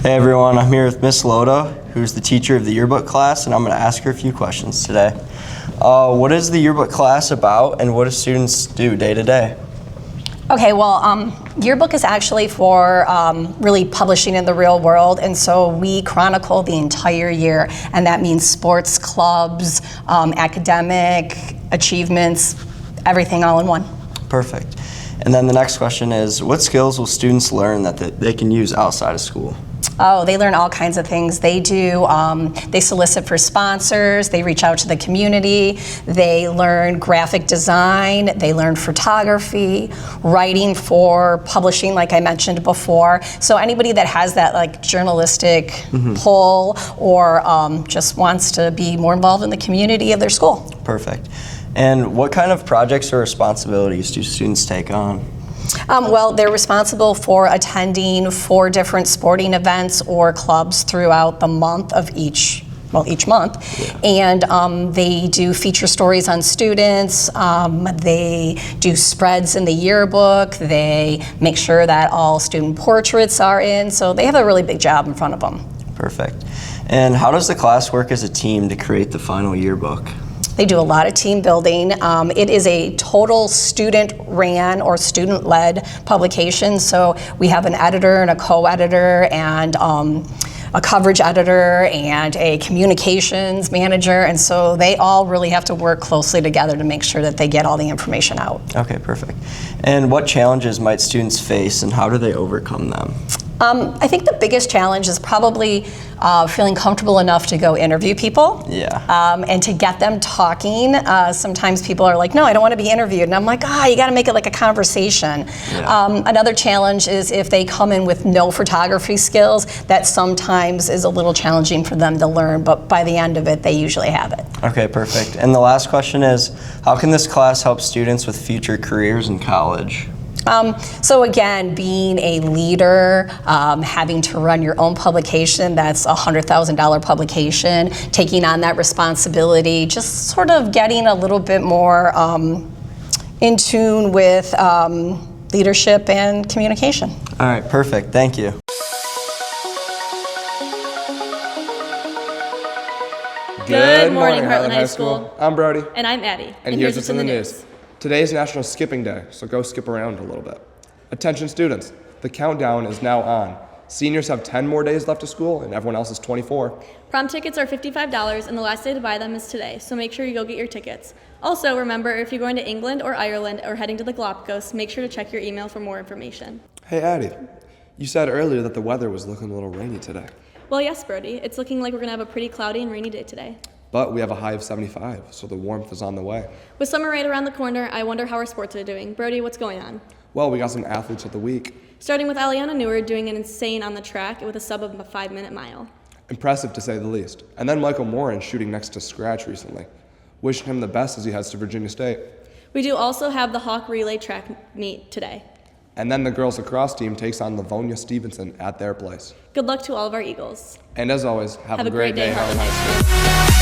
Hey everyone, I'm here with Miss Loda, who's the teacher of the yearbook class, and I'm going to ask her a few questions today. What is the yearbook class about, and what do students do day to day? Okay, well, yearbook is actually for really publishing in the real world, and so we chronicle the entire year, and that means sports, clubs, academic achievements, everything all in one. Perfect. And then the next question is, what skills will students learn that they can use outside of school? Oh, they learn all kinds of things. They solicit for sponsors, they reach out to the community, they learn graphic design, they learn photography, writing for publishing, like I mentioned before. So anybody that has that like journalistic pull or just wants to be more involved in the community of their school. Perfect. And what kind of projects or responsibilities do students take on? Well, they're responsible for attending 4 different sporting events or clubs throughout the month of each month. Yeah. And they do feature stories on students, they do spreads in the yearbook, they make sure that all student portraits are in, so they have a really big job in front of them. Perfect. And how does the class work as a team to create the final yearbook? They do a lot of team building. It is a total student-ran or student-led publication, so we have an editor and a co-editor and a coverage editor and a communications manager, and so they all really have to work closely together to make sure that they get all the information out. Okay, perfect. And what challenges might students face and how do they overcome them? I think the biggest challenge is probably feeling comfortable enough to go interview people. Yeah. And to get them talking. Sometimes people are like, no, I don't want to be interviewed. And I'm like, you got to make it like a conversation. Yeah. Another challenge is if they come in with no photography skills, that sometimes is a little challenging for them to learn, but by the end of it, they usually have it. Okay, perfect. And the last question is, how can this class help students with future careers in college? So again, being a leader, having to run your own publication, that's a $100,000 publication, taking on that responsibility, just sort of getting a little bit more in tune with leadership and communication. All right, perfect. Thank you. Good morning, Heartland High School. I'm Brody. And I'm Addie. And here's what's in the news. Today is National Skipping Day, so go skip around a little bit. Attention students, the countdown is now on. Seniors have 10 more days left of school, and everyone else is 24. Prom tickets are $55, and the last day to buy them is today, so make sure you go get your tickets. Also, remember, if you're going to England or Ireland or heading to the Galapagos, make sure to check your email for more information. Hey, Addie, you said earlier that the weather was looking a little rainy today. Well, yes, Brody. It's looking like we're going to have a pretty cloudy and rainy day today. But we have a high of 75, so the warmth is on the way. With summer right around the corner, I wonder how our sports are doing. Brody, what's going on? Well, we got some athletes of the week. Starting with Aliana Newer doing an insane on the track with a sub of a 5-minute mile. Impressive to say the least. And then Michael Morin shooting next to scratch recently. Wishing him the best as he heads to Virginia State. We do also have the Hawk Relay track meet today. And then the girls lacrosse team takes on Livonia Stevenson at their place. Good luck to all of our Eagles. And as always, have a great day, Heartland High School.